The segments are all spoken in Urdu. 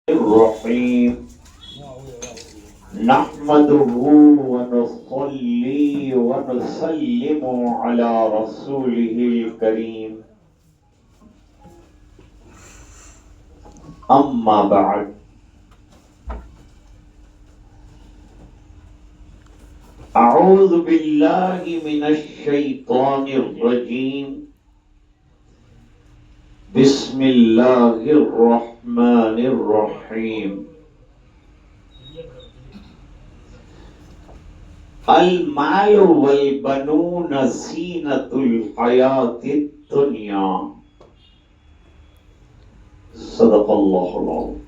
الرحيم نحمده ونصلي ونسلم على رسوله الكريم أما بعد أعوذ بالله من الشيطان الرجيم بسم الله الرحمن الرحيم المال والبنون زینۃ الحیاۃ الدنیا صدق اللہ العظیم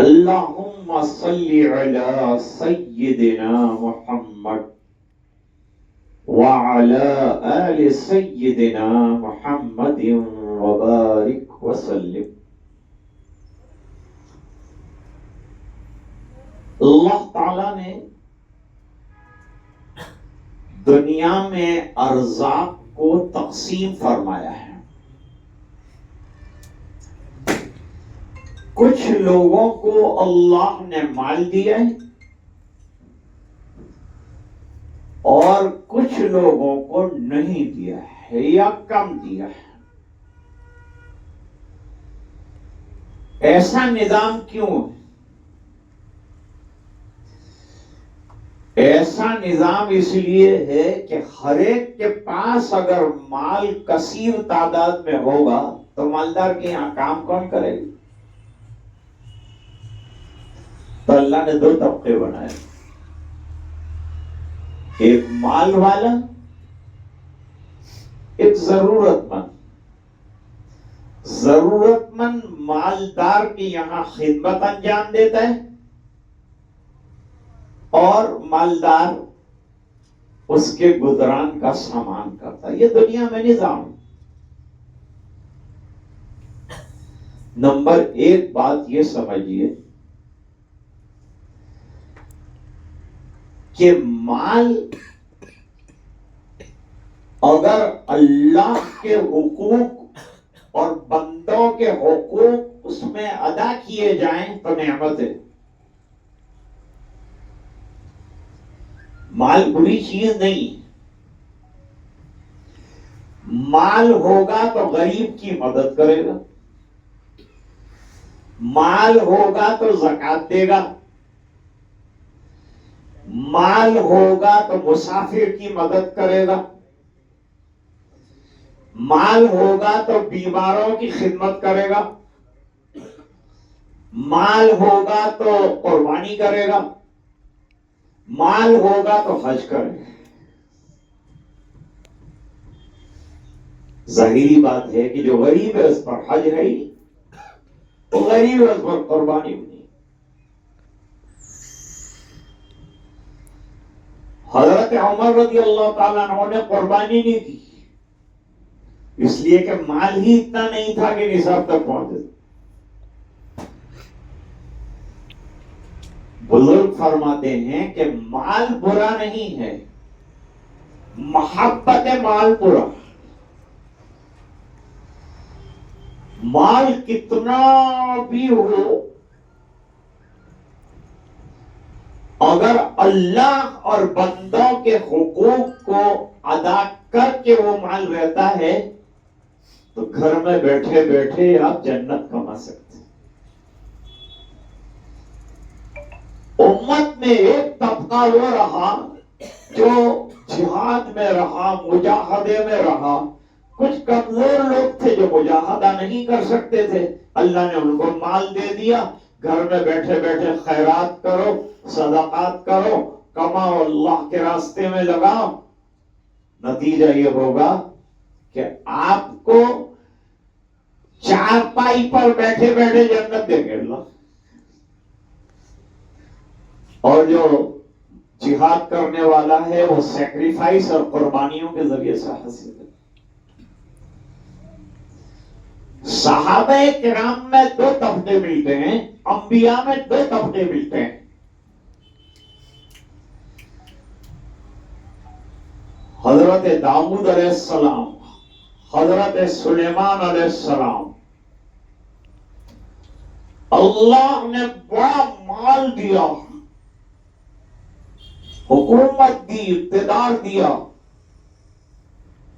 اللہم صلی علی سیدنا محمد وعلى آل سيدنا محمد وبارك وسلم. اللہ تعالیٰ نے دنیا میں ارزاق کو تقسیم فرمایا ہے. کچھ لوگوں کو اللہ نے مال دیا ہے اور کچھ لوگوں کو نہیں دیا ہے یا کم دیا ہے. ایسا نظام کیوں ہے؟ ایسا نظام اس لیے ہے کہ ہر ایک کے پاس اگر مال کثیر تعداد میں ہوگا تو مالدار کے یہاں کام کون کرے گا؟ تو اللہ نے دو طبقے بنائے، ایک مال والا، ایک ضرورت مند. ضرورت مند مالدار کی یہاں خدمت انجام دیتا ہے اور مالدار اس کے گزران کا سامان کرتا ہے. یہ دنیا میں نظام. نمبر ایک بات یہ سمجھیے کہ مال اگر اللہ کے حقوق اور بندوں کے حقوق اس میں ادا کیے جائیں تو نعمت ہے. مال بری چیز نہیں. مال ہوگا تو غریب کی مدد کرے گا، مال ہوگا تو زکات دے گا، مال ہوگا تو مسافر کی مدد کرے گا، مال ہوگا تو بیماروں کی خدمت کرے گا، مال ہوگا تو قربانی کرے گا، مال ہوگا تو حج کرے گا. ظاہری بات ہے کہ جو غریب ہے اس پر حج ہے ہی، تو غریب ہے اس پر قربانی بھی نہیں. حضرت عمر رضی اللہ تعالیٰ عنہ نے قربانی نہیں کی، اس لیے کہ مال ہی اتنا نہیں تھا کہ نصاب تک پہنچے. بزرگ فرماتے ہیں کہ مال برا نہیں ہے، محبت مال برا. مال کتنا بھی ہو، اگر اللہ اور بندوں کے حقوق کو ادا کر کے وہ مال رہتا ہے تو گھر میں بیٹھے بیٹھے آپ جنت کما سکتے ہیں. امت میں ایک طبقہ وہ رہا جو جہاد میں رہا، مجاہدے میں رہا. کچھ کمزور لوگ تھے جو مجاہدہ نہیں کر سکتے تھے، اللہ نے ان کو مال دے دیا. گھر میں بیٹھے بیٹھے خیرات کرو، صدقات کرو، کماؤ، اللہ کے راستے میں لگاؤ. نتیجہ یہ ہوگا کہ آپ کو چارپائی پر بیٹھے بیٹھے جنت دے گے اللہ. اور جو جہاد کرنے والا ہے وہ سیکریفائس اور قربانیوں کے ذریعے سے حاصل ہے. صحابہ کرام میں دو طبقے ملتے ہیں، انبیاء میں دو طبقے ملتے ہیں. حضرت داؤد علیہ السلام، حضرت سلیمان علیہ السلام اللہ نے بڑا مال دیا، حکومت دی، اقتدار دیا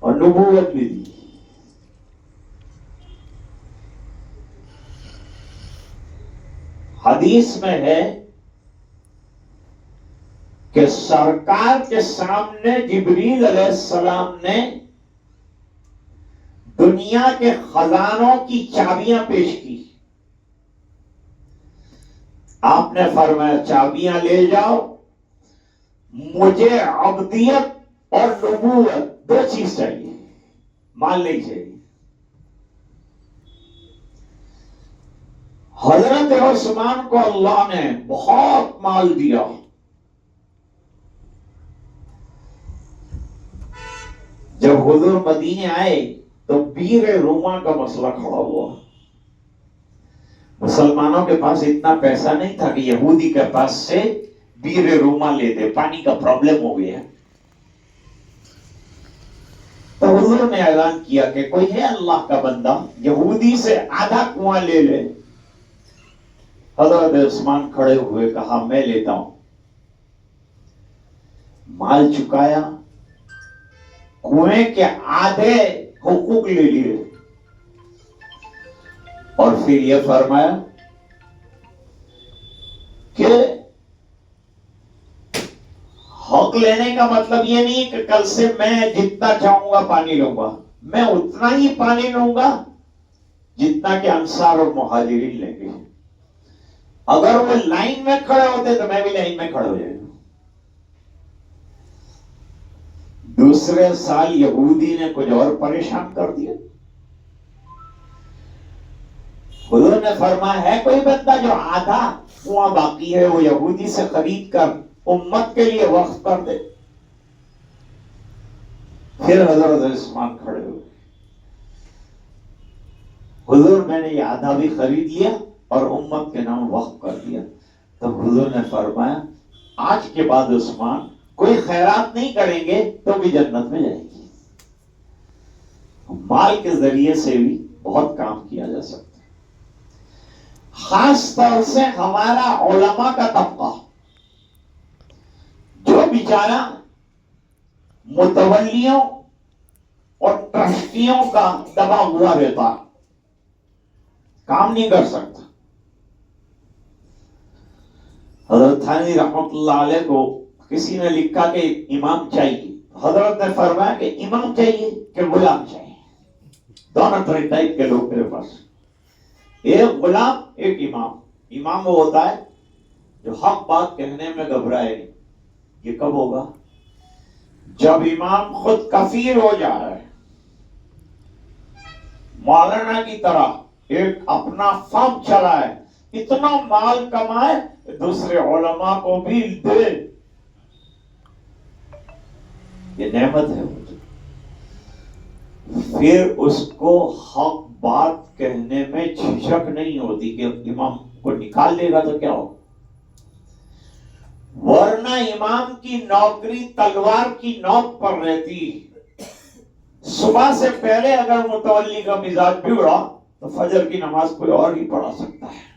اور نبوت بھی دی. حدیث میں ہے کہ سرکار کے سامنے جبریل علیہ السلام نے دنیا کے خزانوں کی چابیاں پیش کی. آپ نے فرمایا چابیاں لے جاؤ، مجھے عبدیت اور نبوت دو چیز چاہیے، مال نہیں چاہیے. حضرت عثمان کو اللہ نے بہت مال دیا. جب حضور مدینے آئے تو بیر روما کا مسئلہ کھڑا ہوا. مسلمانوں کے پاس اتنا پیسہ نہیں تھا کہ یہودی کے پاس سے بیر روما لیتے، پانی کا پرابلم ہو گیا. تو حضور نے اعلان کیا کہ کوئی ہے اللہ کا بندہ یہودی سے آدھا کنواں لے لے. حضرت عثمان کھڑے ہوئے، کہا میں لیتا ہوں. مال چکایا، کنویں کے آدھے حقوق لے لیے اور پھر یہ فرمایا کہ حق لینے کا مطلب یہ نہیں کہ کل سے میں جتنا چاہوں گا پانی لوں گا، میں اتنا ہی پانی لوں گا جتنا کہ انصار اور مہاجرین لیں گے. اگر وہ لائن میں کھڑے ہوتے تو میں بھی لائن میں کھڑے ہو جائے. دوسرے سال یہودی نے کچھ اور پریشان کر دیا. حضور نے فرمایا ہے کوئی بندہ جو آدھا کنواں باقی ہے وہ یہودی سے خرید کر امت کے لیے وقف کر دے. پھر حضرت عثمان کھڑے ہوئے، حضور میں نے یہ آدھا بھی خرید لیا اور امت کے نام وقف کر دیا. تو حضور نے فرمایا آج کے بعد عثمان کوئی خیرات نہیں کریں گے تو بھی جنت میں جائیں گے. مال کے ذریعے سے بھی بہت کام کیا جا سکتا ہے. خاص طور سے ہمارا علماء کا طبقہ جو بیچارہ متولیوں اور ٹرسٹیوں کا دبا ہوا رہتا، کام نہیں کر سکتا. حضرت تھانوی رحمت اللہ علیہ کو کسی نے لکھا کہ امام چاہیے، حضرت نے فرمایا کہ امام چاہیے کہ غلام چاہیے. دونوں ٹائپ کے لوگ میرے پاس، ایک غلام ایک امام. امام وہ ہوتا ہے جو حق بات کہنے میں گھبرائے نہیں. یہ کب ہوگا؟ جب امام خود کفیر ہو جا رہا ہے، مولانا کی طرح ایک اپنا فرم چلا ہے، اتنا مال کمائے دوسرے علماء کو بھی دے. یہ نعمت ہے. پھر اس کو حق بات کہنے میں جھجک نہیں ہوتی کہ امام کو نکال دے گا تو کیا ہو. ورنہ امام کی نوکری تلوار کی نوک پر رہتی. صبح سے پہلے اگر متولی کا مزاج بگڑا تو فجر کی نماز کوئی اور ہی پڑھا سکتا ہے.